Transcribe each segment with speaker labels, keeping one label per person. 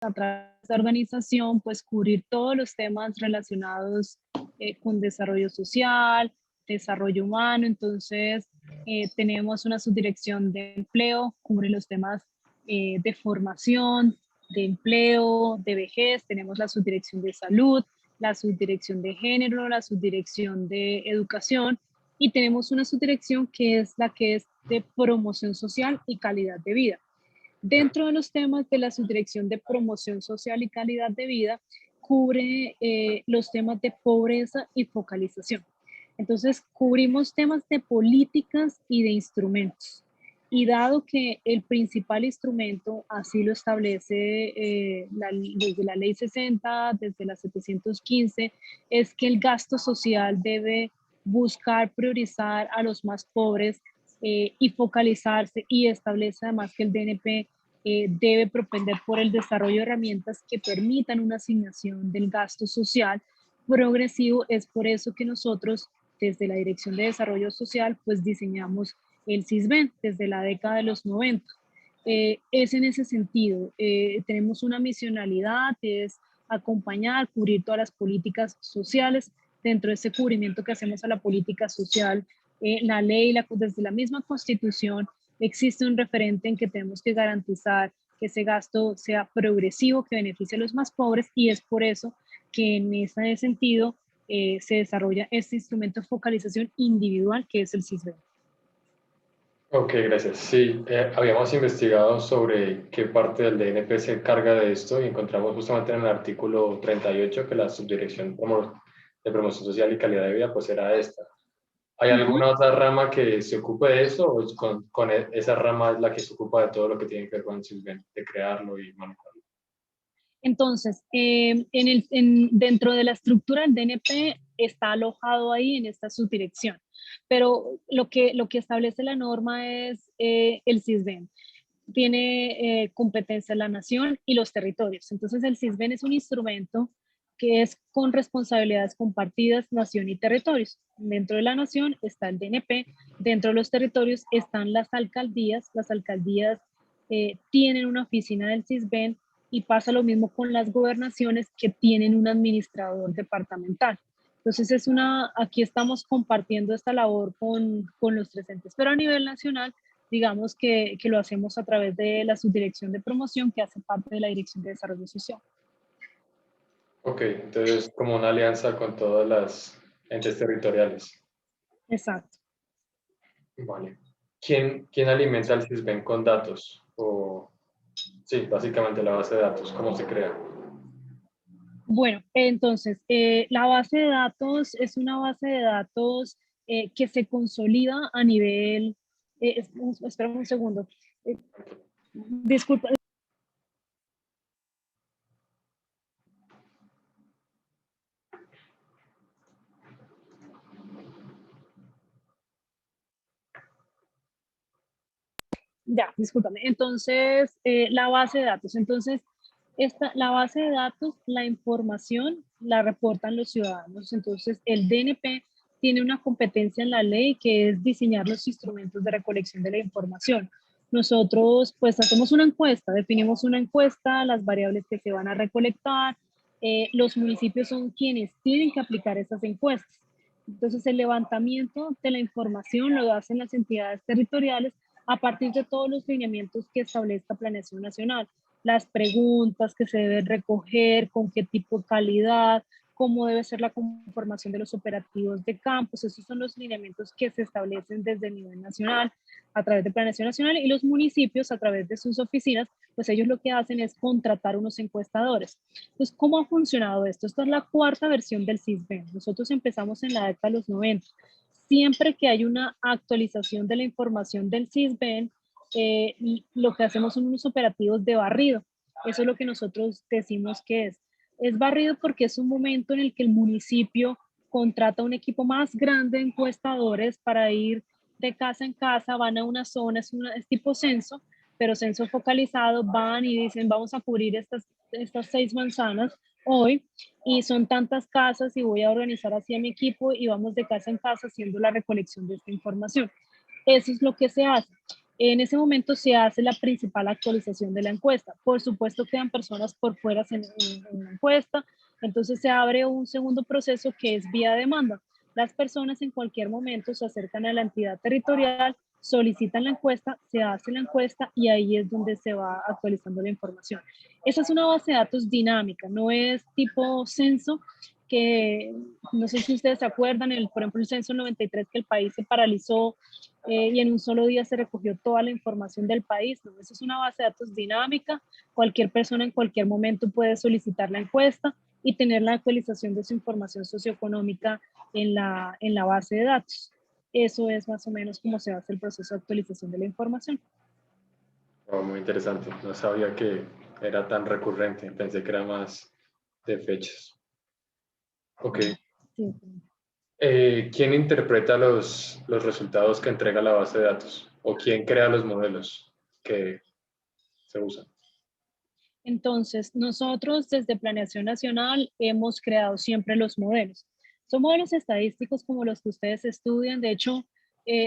Speaker 1: a través de esta organización, pues cubrir todos los temas relacionados con desarrollo social, desarrollo humano. Entonces, tenemos una subdirección de empleo, cubre los temas de formación, de empleo, de vejez. Tenemos la subdirección de salud, la subdirección de género, la subdirección de educación, y tenemos una subdirección que es la que es de promoción social y calidad de vida. Dentro de los temas de la subdirección de promoción social y calidad de vida, cubre los temas de pobreza y focalización. Entonces, cubrimos temas de políticas y de instrumentos. Y dado que el principal instrumento, así lo establece desde la ley 60, desde la 715, es que el gasto social debe buscar priorizar a los más pobres y focalizarse, y establece además que el DNP debe propender por el desarrollo de herramientas que permitan una asignación del gasto social progresivo. Es por eso que nosotros desde la Dirección de Desarrollo Social pues diseñamos el CISBEN desde la década de los 90. Es en ese sentido, tenemos una misionalidad, es acompañar, cubrir todas las políticas sociales. Dentro de ese cubrimiento que hacemos a la política social, la ley, desde la misma Constitución, existe un referente en que tenemos que garantizar que ese gasto sea progresivo, que beneficie a los más pobres, y es por eso que en ese sentido se desarrolla este instrumento de focalización individual que es el CISBEN.
Speaker 2: Ok, gracias. Sí, habíamos investigado sobre qué parte del DNP se encarga de esto y encontramos justamente en el artículo 38 que la subdirección de promoción social y calidad de vida pues era esta. ¿Hay alguna otra rama que se ocupe de eso o esa rama es la que se ocupa de todo lo que tiene que ver con el SISBEN, de crearlo y manejarlo?
Speaker 1: Entonces, dentro de la estructura del DNP está alojado ahí en esta subdirección, pero lo que establece la norma es el CISBEN. Tiene competencia la nación y los territorios. Entonces, el CISBEN es un instrumento que es con responsabilidades compartidas, nación y territorios. Dentro de la nación está el DNP, dentro de los territorios están las alcaldías. Las alcaldías tienen una oficina del CISBEN, y pasa lo mismo con las gobernaciones que tienen un administrador departamental. Entonces, aquí estamos compartiendo esta labor con los tres entes, pero a nivel nacional, digamos que lo hacemos a través de la subdirección de promoción que hace parte de la Dirección de Desarrollo Social.
Speaker 2: Ok, entonces como una alianza con todas las entes territoriales.
Speaker 1: Exacto.
Speaker 2: Vale. ¿Quién alimenta el SISBEN con datos? Sí, básicamente la base de datos, ¿cómo se crea?
Speaker 1: Bueno, entonces, la base de datos es una base de datos que se consolida a nivel, espera un segundo, disculpa. Ya, discúlpame. Entonces, la base de datos. Entonces, la base de datos, la información la reportan los ciudadanos. Entonces, el DNP tiene una competencia en la ley que es diseñar los instrumentos de recolección de la información. Nosotros, pues, hacemos una encuesta, definimos una encuesta, las variables que se van a recolectar. Los municipios son quienes tienen que aplicar esas encuestas. Entonces, el levantamiento de la información lo hacen las entidades territoriales a partir de todos los lineamientos que establezca Planeación Nacional, las preguntas que se deben recoger, con qué tipo de calidad, cómo debe ser la conformación de los operativos de campos. Esos son los lineamientos que se establecen desde el nivel nacional a través de Planeación Nacional, y los municipios a través de sus oficinas, pues ellos lo que hacen es contratar unos encuestadores. Entonces, ¿cómo ha funcionado esto? Esta es la cuarta versión del CISBEN. Nosotros empezamos en la década de los 90. Siempre que hay una actualización de la información del CISBEN, lo que hacemos son unos operativos de barrido. Eso es lo que nosotros decimos que es. Es barrido porque es un momento en el que el municipio contrata un equipo más grande de encuestadores para ir de casa en casa, van a una zona, es tipo censo, pero censo focalizado, van y dicen, vamos a cubrir estas 6 manzanas hoy, y son tantas casas y voy a organizar así a mi equipo y vamos de casa en casa haciendo la recolección de esta información. Eso es lo que se hace. En ese momento se hace la principal actualización de la encuesta. Por supuesto, quedan personas por fuera en la encuesta, entonces se abre un segundo proceso que es vía demanda. Las personas en cualquier momento se acercan a la entidad territorial, solicitan la encuesta, se hace la encuesta y ahí es donde se va actualizando la información. Esa es una base de datos dinámica, no es tipo censo, que no sé si ustedes se acuerdan, por ejemplo, el censo 93, que el país se paralizó y en un solo día se recogió toda la información del país. ¿No? Eso es una base de datos dinámica. Cualquier persona en cualquier momento puede solicitar la encuesta y tener la actualización de su información socioeconómica en la base de datos. Eso es más o menos cómo se hace el proceso de actualización de la información.
Speaker 2: Oh, muy interesante. No sabía que era tan recurrente. Pensé que era más de fechas. Ok.
Speaker 1: Sí.
Speaker 2: ¿Quién interpreta los resultados que entrega la base de datos? ¿O quién crea los modelos que se usan?
Speaker 1: Entonces, nosotros desde Planeación Nacional hemos creado siempre los modelos. Son modelos estadísticos como los que ustedes estudian. De hecho,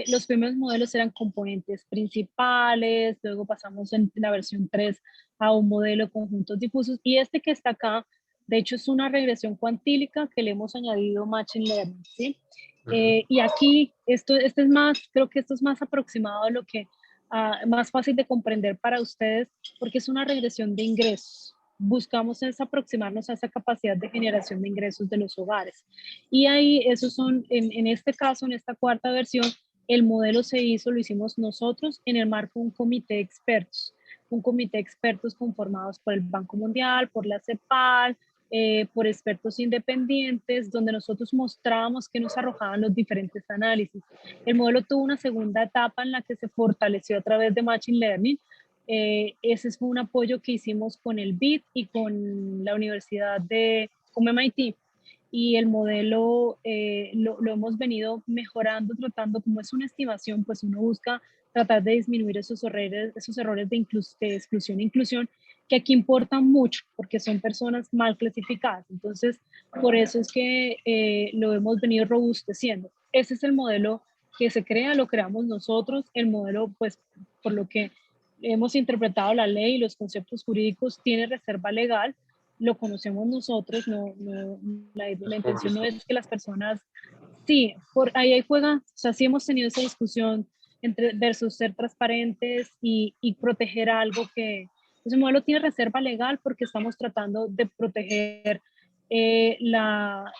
Speaker 1: los primeros modelos eran componentes principales, luego pasamos en la versión 3 a un modelo de conjuntos difusos y este que está acá, de hecho, es una regresión cuantílica que le hemos añadido Machine Learning, ¿sí? Y aquí, este es más, creo que esto es más aproximado a lo que, más fácil de comprender para ustedes, porque es una regresión de ingresos. Buscamos es aproximarnos a esa capacidad de generación de ingresos de los hogares. Y ahí, esos son, en este caso, en esta cuarta versión, el modelo se hizo, lo hicimos nosotros en el marco de un comité de expertos conformados por el Banco Mundial, por la CEPAL, por expertos independientes, donde nosotros mostrábamos que nos arrojaban los diferentes análisis. El modelo tuvo una segunda etapa en la que se fortaleció a través de Machine Learning. Ese fue un apoyo que hicimos con el BID y con la Universidad con MIT. Y el modelo lo hemos venido mejorando, tratando, como es una estimación, pues uno busca tratar de disminuir esos errores de exclusión e inclusión, que aquí importan mucho, porque son personas mal clasificadas. Entonces, por eso es que lo hemos venido robusteciendo. Ese es el modelo que se crea, lo creamos nosotros. El modelo, pues, por lo que hemos interpretado la ley y los conceptos jurídicos, tiene reserva legal, lo conocemos nosotros, la
Speaker 2: Es
Speaker 1: intención no
Speaker 2: público.
Speaker 1: es que las personas, sí, por ahí juega, o sea, sí hemos tenido esa discusión entre versus ser transparentes y proteger algo que, ese modelo tiene reserva legal porque estamos tratando de proteger la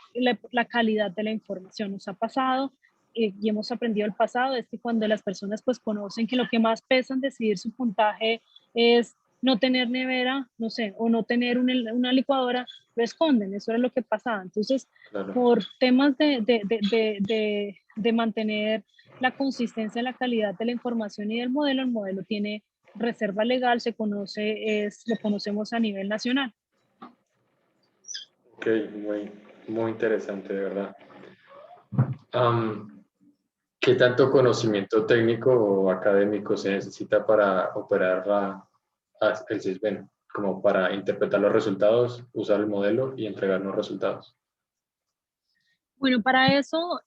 Speaker 1: calidad de la información. Nos ha pasado y hemos aprendido el pasado, es que cuando las personas pues conocen que lo que más pesa en decidir su puntaje es no tener nevera, no sé, o no tener una licuadora, lo esconden, eso era lo que pasaba. Entonces,
Speaker 2: Claro.
Speaker 1: por temas de mantener la consistencia en la calidad de la información y del modelo, el modelo tiene reserva legal, lo conocemos a nivel nacional.
Speaker 2: Ok, muy, muy interesante, de verdad. ¿Qué tanto conocimiento técnico o académico se necesita para operar el CISBEN? Como para interpretar los resultados, usar el modelo y entregar los resultados.
Speaker 1: Bueno, para eso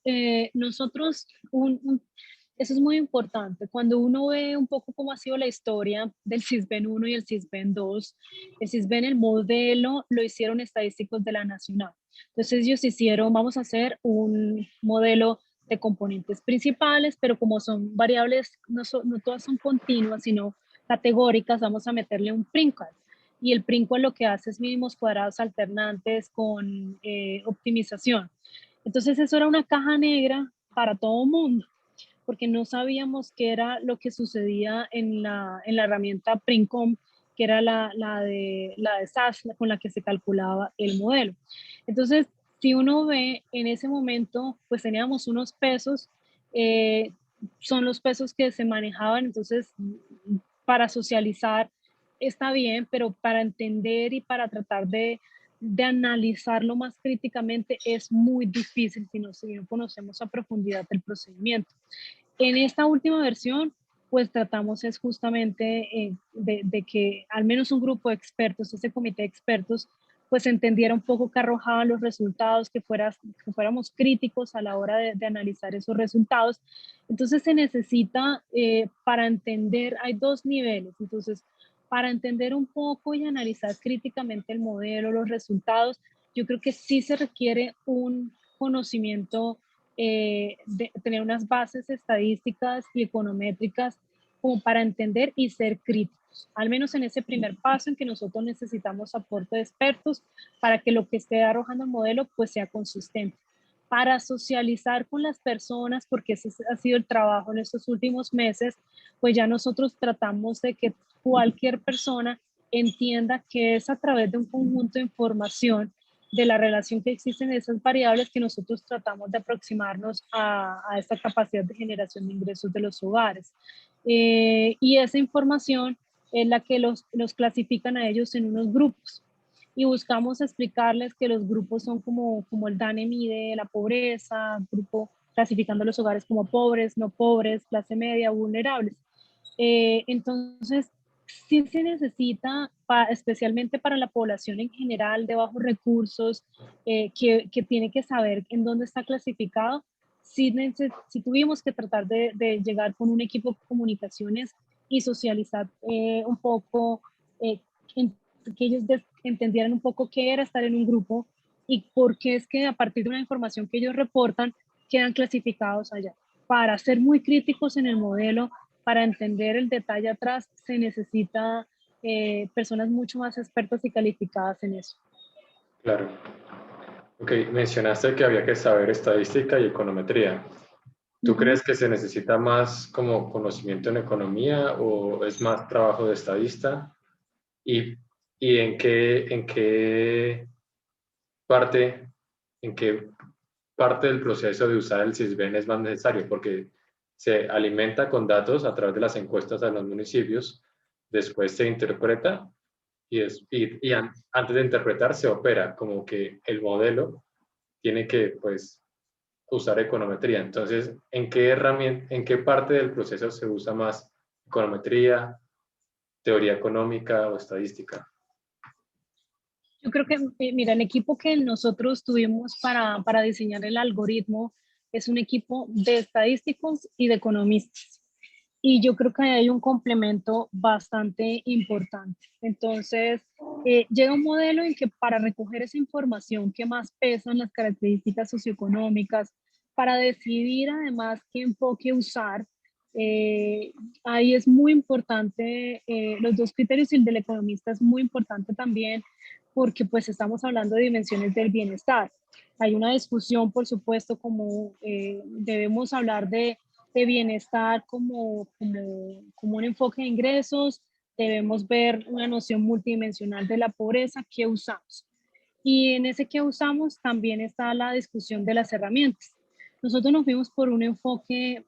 Speaker 1: eso es muy importante. Cuando uno ve un poco cómo ha sido la historia del CISBEN 1 y el CISBEN 2, el CISBEN, el modelo, lo hicieron estadísticos de la Nacional. Entonces ellos hicieron, vamos a hacer un modelo de componentes principales, pero como son variables, no todas son continuas, sino categóricas, vamos a meterle un Princal. Y el Princal lo que hace es mínimos cuadrados alternantes con optimización. Entonces eso era una caja negra para todo el mundo, porque no sabíamos qué era lo que sucedía en la herramienta Princom, que era la de SAS, con la que se calculaba el modelo. Entonces, si uno ve en ese momento, pues teníamos unos pesos, eh, son los pesos que se manejaban, entonces para socializar está bien, pero para entender y para tratar de analizarlo más críticamente es muy difícil si no conocemos a profundidad el procedimiento. En esta última versión, pues tratamos es justamente de que al menos un grupo de expertos, ese comité de expertos, pues entendiera un poco qué arrojaban los resultados, que fuéramos críticos a la hora de analizar esos resultados. Entonces se necesita, para entender, hay dos niveles. Entonces, para entender un poco y analizar críticamente el modelo, los resultados, yo creo que sí se requiere un conocimiento, de tener unas bases estadísticas y econométricas como para entender y ser críticos, al menos en ese primer paso en que nosotros necesitamos aporte de expertos para que lo que esté arrojando el modelo pues sea consistente. Para socializar con las personas, porque ese ha sido el trabajo en estos últimos meses, pues ya nosotros tratamos de que cualquier persona entienda que es a través de un conjunto de información de la relación que existen esas variables que nosotros tratamos de aproximarnos a esta capacidad de generación de ingresos de los hogares. Y esa información es la que los clasifican a ellos en unos grupos. Y buscamos explicarles que los grupos son como el DANE mide la pobreza, grupo clasificando los hogares como pobres, no pobres, clase media, vulnerables. Entonces, sí se necesita, especialmente para la población en general de bajos recursos, que tiene que saber en dónde está clasificado. Sí, sí tuvimos que tratar de llegar con un equipo de comunicaciones y socializar un poco, que ellos entendieran un poco qué era estar en un grupo y por qué es que a partir de una información que ellos reportan quedan clasificados allá. Para ser muy críticos en el modelo, para entender el detalle atrás, se necesita personas mucho más expertas y calificadas en eso.
Speaker 2: Claro. Ok, mencionaste que había que saber estadística y econometría. ¿Tú crees que se necesita más como conocimiento en economía o es más trabajo de estadista? ¿Y, y parte, en qué parte del proceso de usar el CISBEN es más necesario? Porque se alimenta con datos a través de las encuestas a los municipios, después se interpreta antes de interpretar se opera, como que el modelo tiene que pues usar econometría. Entonces, en qué parte del proceso se usa más econometría, teoría económica o estadística?
Speaker 1: Yo creo que, mira, el equipo que nosotros tuvimos para diseñar el algoritmo es un equipo de estadísticos y de economistas. Y yo creo que hay un complemento bastante importante. Entonces, llega un modelo en que para recoger esa información que más pesan las características socioeconómicas, para decidir además qué enfoque usar, eh, ahí es muy importante, los dos criterios y el del economista es muy importante también porque pues estamos hablando de dimensiones del bienestar. Hay una discusión, por supuesto, como debemos hablar de bienestar como un enfoque de ingresos, debemos ver una noción multidimensional de la pobreza que usamos. Y en ese que usamos también está la discusión de las herramientas. Nosotros nos fuimos por un enfoque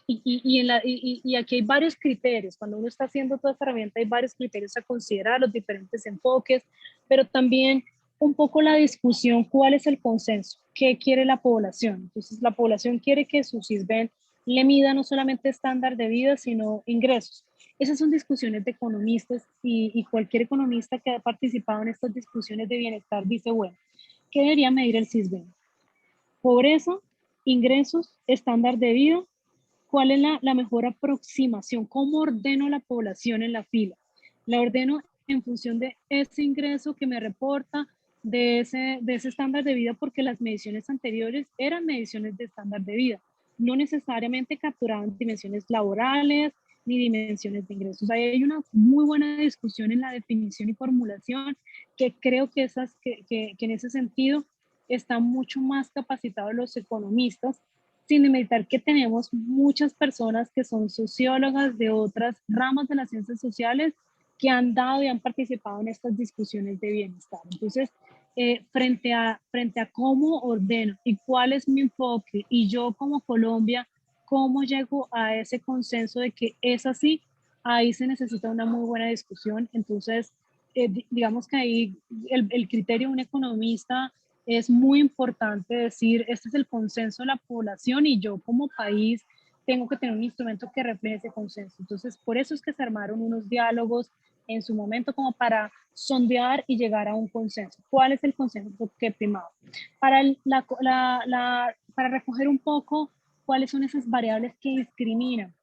Speaker 1: y aquí hay varios criterios. Cuando uno está haciendo toda esta herramienta hay varios criterios a considerar, los diferentes enfoques, pero también un poco la discusión, cuál es el consenso, qué quiere la población. Entonces, la población quiere que su CISBEN le mida no solamente estándar de vida, sino ingresos. Esas son discusiones de economistas y cualquier economista que ha participado en estas discusiones de bienestar dice, bueno, ¿qué debería medir el CISBEN? Pobreza, ingresos, estándar de vida. ¿Cuál es la mejor aproximación? ¿Cómo ordeno la población en la fila? La ordeno en función de ese ingreso que me reporta, de ese estándar de vida, porque las mediciones anteriores eran mediciones de estándar de vida. No necesariamente capturaban dimensiones laborales ni dimensiones de ingresos. Ahí hay una muy buena discusión en la definición y formulación que creo que en ese sentido están mucho más capacitados los economistas, sin meditar que tenemos muchas personas que son sociólogas de otras ramas de las ciencias sociales que han dado y han participado en estas discusiones de bienestar. Entonces, frente a cómo ordeno y cuál es mi enfoque y yo como Colombia, cómo llego a ese consenso de que es así, ahí se necesita una muy buena discusión. Entonces, digamos que ahí el criterio de un economista es muy importante decir, este es el consenso de la población y yo como país tengo que tener un instrumento que refleje ese consenso. Entonces, por eso es que se armaron unos diálogos en su momento como para sondear y llegar a un consenso. ¿Cuál es el consenso que primaba? Para recoger un poco cuáles son esas variables que discriminan.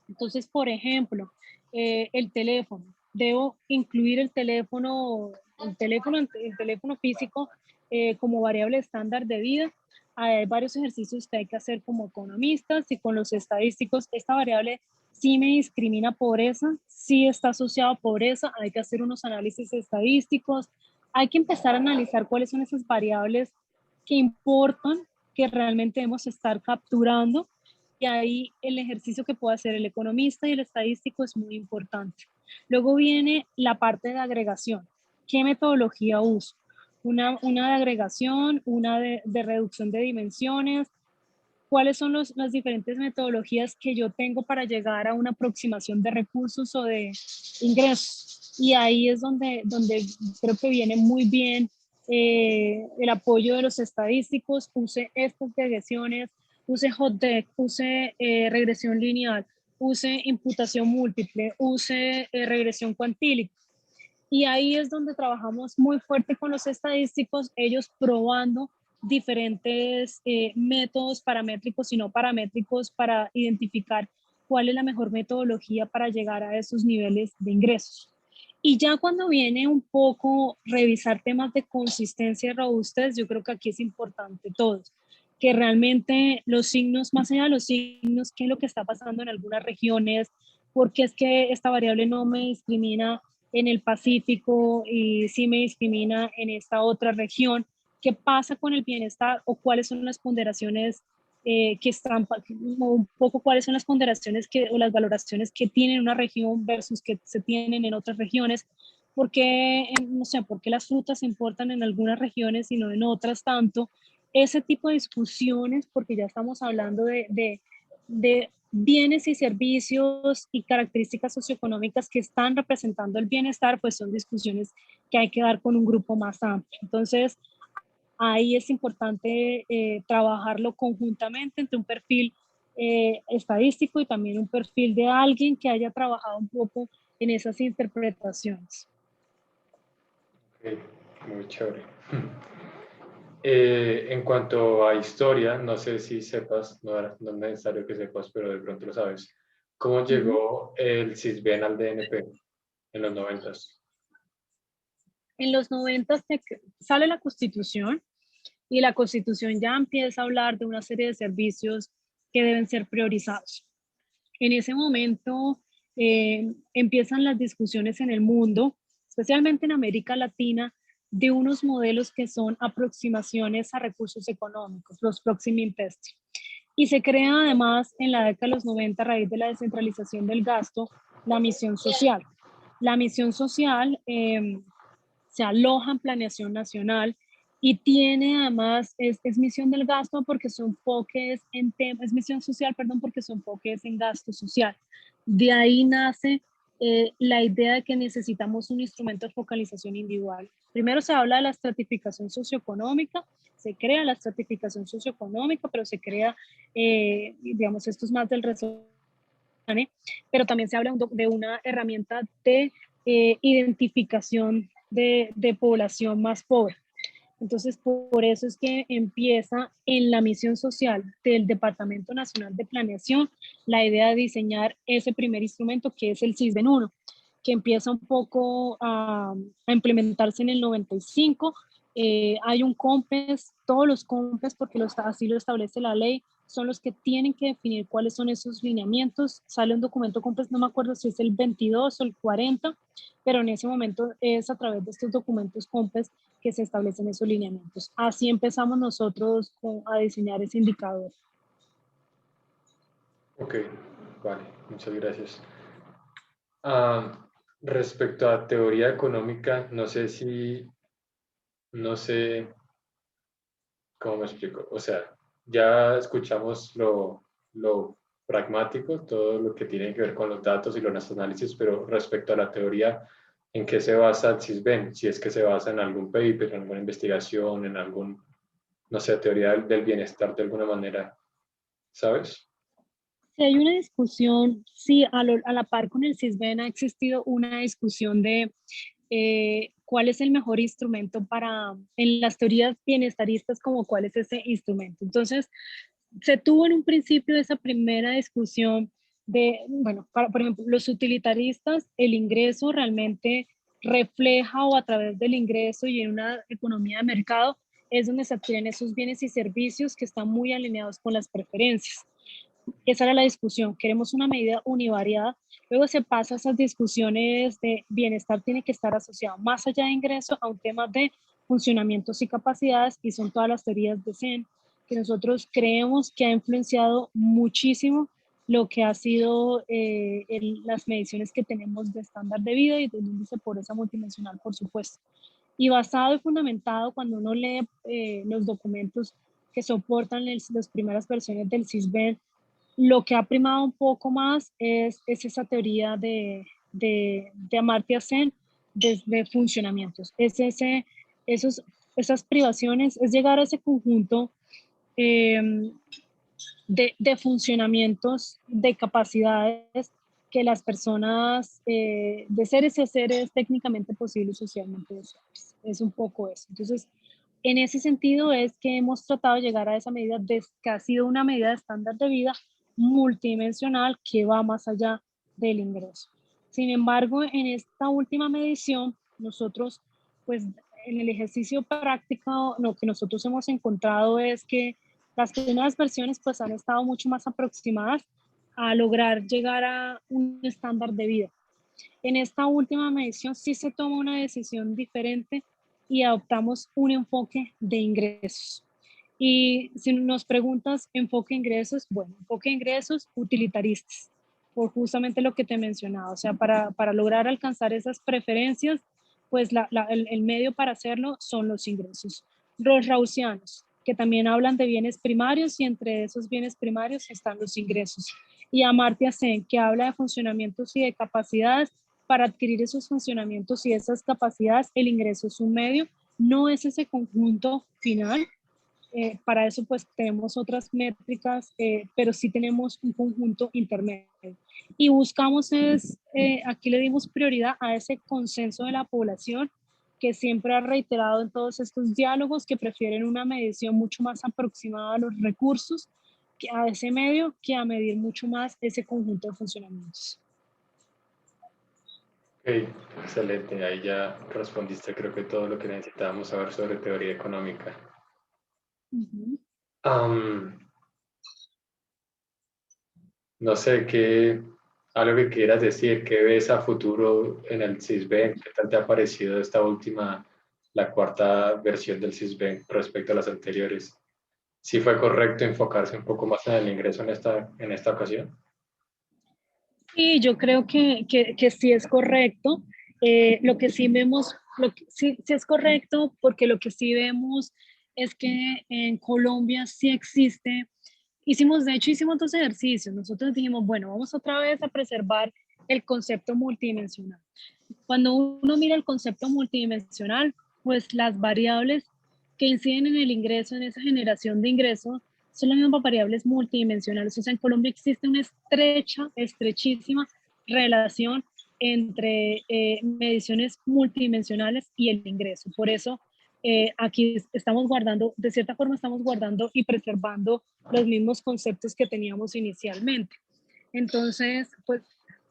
Speaker 1: Entonces, por ejemplo, el teléfono. Debo incluir el teléfono físico como variable estándar de vida. Hay varios ejercicios que hay que hacer como economistas y con los estadísticos. Esta variable sí me discrimina pobreza, sí está asociada a pobreza. Hay que hacer unos análisis estadísticos. Hay que empezar a analizar cuáles son esas variables que importan, que realmente debemos estar capturando, y ahí el ejercicio que puede hacer el economista y el estadístico es muy importante. Luego viene la parte de agregación. ¿Qué metodología uso? Una de agregación, una de reducción de dimensiones. ¿Cuáles son las diferentes metodologías que yo tengo para llegar a una aproximación de recursos o de ingresos? Y ahí es donde creo que viene muy bien el apoyo de los estadísticos. Use estas regresiones, use hot deck, use regresión lineal, use imputación múltiple, use regresión cuantílica. Y ahí es donde trabajamos muy fuerte con los estadísticos, ellos probando diferentes métodos paramétricos y no paramétricos para identificar cuál es la mejor metodología para llegar a esos niveles de ingresos. Y ya cuando viene un poco revisar temas de consistencia y robustez, yo creo que aquí es importante todos, que realmente los signos, más allá de los signos, qué es lo que está pasando en algunas regiones, porque es que esta variable no me discrimina en el Pacífico y sí me discrimina en esta otra región. ¿Qué pasa con el bienestar o cuáles son las ponderaciones que están, un poco cuáles son las ponderaciones o las valoraciones que tiene una región versus que se tienen en otras regiones? Porque, no sé, por qué las frutas se importan en algunas regiones y no en otras tanto? Ese tipo de discusiones, porque ya estamos hablando de bienes y servicios y características socioeconómicas que están representando el bienestar, pues son discusiones que hay que dar con un grupo más amplio. Entonces, ahí es importante trabajarlo conjuntamente entre un perfil estadístico y también un perfil de alguien que haya trabajado un poco en esas interpretaciones.
Speaker 2: Okay, muy chévere. En cuanto a historia, no sé si sepas, no es necesario que sepas, pero de pronto lo sabes. ¿Cómo llegó el CISBEN al DNP en los 90s?
Speaker 1: En los 90 sale la Constitución y la Constitución ya empieza a hablar de una serie de servicios que deben ser priorizados. En ese momento empiezan las discusiones en el mundo, especialmente en América Latina, de unos modelos que son aproximaciones a recursos económicos, los Proximum Invest. Y se crea además en la década de los 90, a raíz de la descentralización del gasto, la misión social. La misión social se aloja en planeación nacional y tiene además, es misión del gasto porque su enfoque es misión social, perdón, porque su enfoque es en gasto social. De ahí nace la idea de que necesitamos un instrumento de focalización individual. Primero se habla de la estratificación socioeconómica, se crea la estratificación socioeconómica, pero se crea, digamos, esto es más del resumen, pero también se habla de una herramienta de identificación de población más pobre. Entonces, por eso es que empieza en la misión social del Departamento Nacional de Planeación la idea de diseñar ese primer instrumento que es el CISBEN 1, que empieza un poco a implementarse en el 95. Hay un COMPES, todos los COMPES, porque así lo establece la ley, son los que tienen que definir cuáles son esos lineamientos. Sale un documento COMPES, no me acuerdo si es el 22 o el 40, pero en ese momento es a través de estos documentos COMPES que se establecen esos lineamientos. Así empezamos nosotros a diseñar ese indicador.
Speaker 2: Ok, vale, muchas gracias. Respecto a teoría económica, no sé cómo me explico. O sea, ya escuchamos lo pragmático, todo lo que tiene que ver con los datos y los análisis, pero respecto a la teoría, ¿en qué se basa el CISBEN? Si es que se basa en algún paper, en alguna investigación, en algún, no sé, teoría del bienestar de alguna manera, ¿sabes?
Speaker 1: Si hay una discusión, sí, a la par con el CISBEN ha existido una discusión de cuál es el mejor instrumento para, en las teorías bienestaristas, como cuál es ese instrumento. Entonces, se tuvo en un principio esa primera discusión de, bueno, por ejemplo, los utilitaristas, el ingreso realmente refleja o a través del ingreso y en una economía de mercado es donde se adquieren esos bienes y servicios que están muy alineados con las preferencias. Esa era la discusión, queremos una medida univariada. Luego se pasa a esas discusiones de bienestar tiene que estar asociado más allá de ingreso a un tema de funcionamientos y capacidades, y son todas las teorías de Zen que nosotros creemos que ha influenciado muchísimo lo que ha sido las mediciones que tenemos de estándar de vida y del índice de pobreza multidimensional, por supuesto. Y basado y fundamentado cuando uno lee los documentos que soportan las primeras versiones del CISBEN, lo que ha primado un poco más es esa teoría de Amartya Sen de funcionamientos. Es esas privaciones, es llegar a ese conjunto eh, de funcionamientos, de capacidades que las personas, de seres y haceres técnicamente posibles, socialmente deseables. Es un poco eso. Entonces, en ese sentido es que hemos tratado de llegar a esa medida que ha sido una medida de estándar de vida multidimensional que va más allá del ingreso. Sin embargo, en esta última medición, nosotros, pues en el ejercicio práctico, lo que nosotros hemos encontrado es que las primeras versiones pues han estado mucho más aproximadas a lograr llegar a un estándar de vida. En esta última medición sí se toma una decisión diferente y adoptamos un enfoque de ingresos. Y si nos preguntas enfoque ingresos, bueno, enfoque ingresos utilitaristas, por justamente lo que te mencionaba. O sea, para lograr alcanzar esas preferencias, pues el medio para hacerlo son los ingresos. Los rausianos, que también hablan de bienes primarios y entre esos bienes primarios están los ingresos. Y Amartya Sen, que habla de funcionamientos y de capacidades. Para adquirir esos funcionamientos y esas capacidades, el ingreso es un medio, no es ese conjunto final. Para eso pues tenemos otras métricas, pero sí tenemos un conjunto intermedio. Y buscamos aquí le dimos prioridad a ese consenso de la población que siempre ha reiterado en todos estos diálogos que prefieren una medición mucho más aproximada a los recursos, que a ese medio, que a medir mucho más ese conjunto de funcionamientos.
Speaker 2: Ok, excelente. Ahí ya respondiste creo que todo lo que necesitábamos saber sobre teoría económica. No sé qué, algo que quieras decir, qué ves a futuro en el CISBEN, qué tal te ha parecido esta última, la cuarta versión del CISBEN respecto a las anteriores. ¿Sí fue correcto enfocarse un poco más en el ingreso en esta ocasión?
Speaker 1: Sí, yo creo que sí es correcto. Lo que sí vemos, sí, sí es correcto, porque lo que sí vemos es que en Colombia sí existe. De hecho, hicimos dos ejercicios. Nosotros dijimos, bueno, vamos otra vez a preservar el concepto multidimensional. Cuando uno mira el concepto multidimensional, pues las variables que inciden en el ingreso, en esa generación de ingresos, son las mismas variables multidimensionales. O sea, en Colombia existe una estrechísima relación entre mediciones multidimensionales y el ingreso. Por eso, aquí estamos guardando, de cierta forma estamos guardando y preservando los mismos conceptos que teníamos inicialmente. Entonces, pues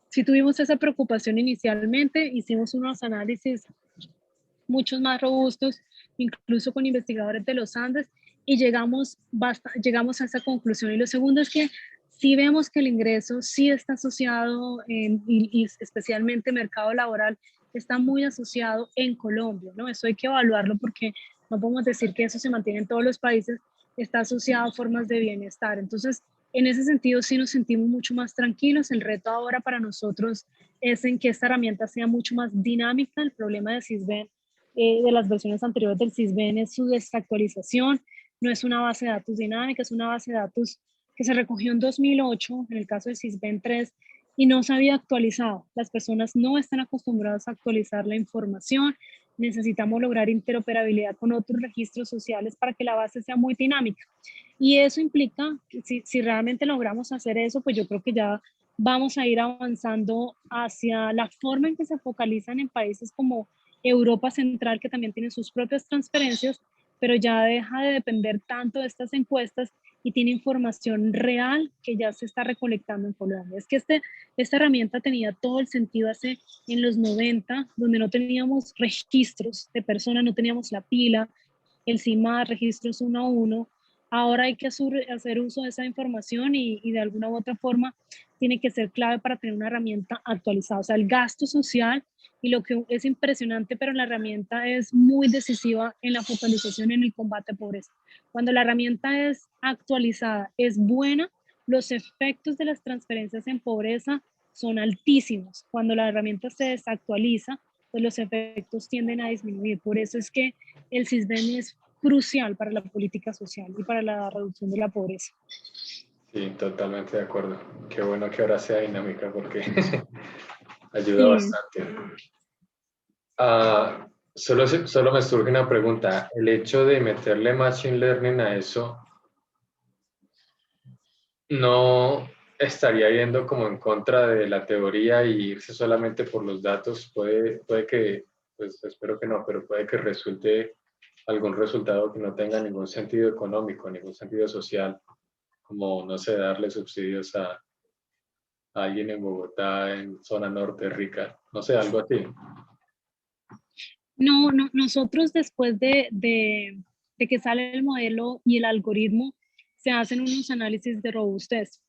Speaker 1: si tuvimos esa preocupación inicialmente, hicimos unos análisis muchos más robustos, incluso con investigadores de los Andes, y llegamos a esa conclusión. Y lo segundo es que sí vemos que el ingreso sí está asociado, y especialmente mercado laboral, está muy asociado en Colombia, ¿no? Eso hay que evaluarlo porque no podemos decir que eso se mantiene en todos los países, está asociado a formas de bienestar. Entonces, en ese sentido sí nos sentimos mucho más tranquilos. El reto ahora para nosotros es en que esta herramienta sea mucho más dinámica. El problema de CISBEN, de las versiones anteriores del CISBEN, es su desactualización. No es una base de datos dinámica, es una base de datos que se recogió en 2008, en el caso de CISBEN 3, y no se había actualizado. Las personas no están acostumbradas a actualizar la información necesitamos lograr interoperabilidad con otros registros sociales para que la base sea muy dinámica. Y eso implica, si realmente logramos hacer eso, pues yo creo que ya vamos a ir avanzando hacia la forma en que se focalizan en países como Europa Central, que también tienen sus propias transferencias, pero ya deja de depender tanto de estas encuestas y tiene información real que ya se está recolectando en Colombia. Es que esta herramienta tenía todo el sentido hace en los 90, donde no teníamos registros de personas, no teníamos la pila, el CIMAR, registros uno a uno. Ahora hay que hacer uso de esa información y de alguna u otra forma tiene que ser clave para tener una herramienta actualizada. O sea, el gasto social y lo que es impresionante, pero la herramienta es muy decisiva en la focalización en el combate a pobreza. Cuando la herramienta es actualizada, es buena, los efectos de las transferencias en pobreza son altísimos. Cuando la herramienta se desactualiza, pues los efectos tienden a disminuir. Por eso es que el SISBEN es crucial para la política social y para la reducción de la pobreza.
Speaker 2: Sí, totalmente de acuerdo. Qué bueno que ahora sea dinámica porque ayuda
Speaker 1: Sí.
Speaker 2: bastante. Solo me surge una pregunta. El hecho de meterle Machine Learning a eso, ¿no estaría yendo como en contra de la teoría y irse solamente por los datos? Puede que, pues espero que no, pero puede que resulte algún resultado que no tenga ningún sentido económico, ningún sentido social, como, no sé, darle subsidios a alguien en Bogotá, en zona norte rica, no sé, algo así.
Speaker 1: No, nosotros después de que sale el modelo y el algoritmo, se hacen unos análisis de robustez.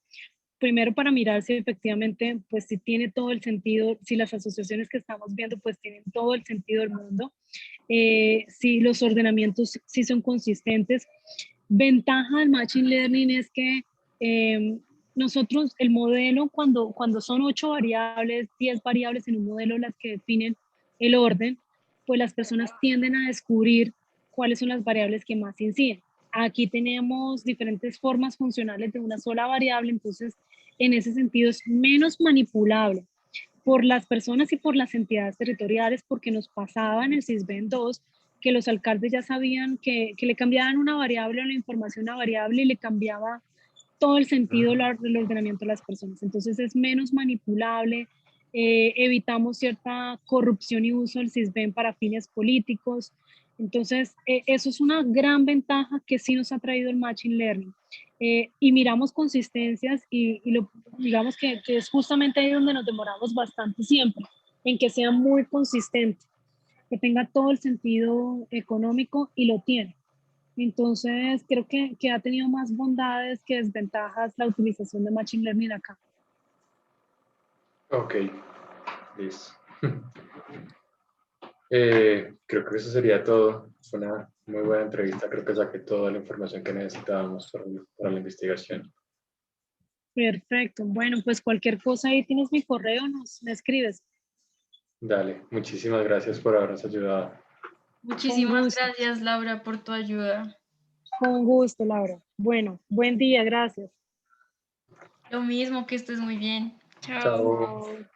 Speaker 1: Primero para mirar si efectivamente, pues si tiene todo el sentido, si las asociaciones que estamos viendo, pues tienen todo el sentido del mundo, si los ordenamientos sí son consistentes. Ventaja del Machine Learning es que nosotros, el modelo, cuando son 8 variables, 10 variables en un modelo las que definen el orden, pues las personas tienden a descubrir cuáles son las variables que más inciden. Aquí tenemos diferentes formas funcionales de una sola variable, entonces en ese sentido es menos manipulable por las personas y por las entidades territoriales, porque nos pasaba en el SISBEN 2 que los alcaldes ya sabían que le cambiaban una variable o la información a una variable y le cambiaba todo el sentido del ordenamiento de las personas. Entonces es menos manipulable, evitamos cierta corrupción y uso del SISBEN para fines políticos. Entonces, eso es una gran ventaja que sí nos ha traído el Machine Learning. Y miramos consistencias digamos que es justamente ahí donde nos demoramos bastante siempre, en que sea muy consistente, que tenga todo el sentido económico y lo tiene. Entonces, creo que ha tenido más bondades que desventajas la utilización de Machine Learning acá.
Speaker 2: Ok, listo. Creo que eso sería todo. Fue una muy buena entrevista. Creo que saqué toda la información que necesitábamos para la investigación.
Speaker 1: Perfecto. Bueno, pues cualquier cosa ahí tienes mi correo, me escribes.
Speaker 2: Dale, muchísimas gracias por habernos ayudado.
Speaker 1: Con
Speaker 3: Muchísimas
Speaker 1: gusto,
Speaker 3: gracias, Laura, por tu ayuda.
Speaker 1: con gusto, Laura. Bueno, buen día, gracias.
Speaker 3: Lo mismo, que estés muy bien. Chao.
Speaker 2: Chao.
Speaker 1: Chao.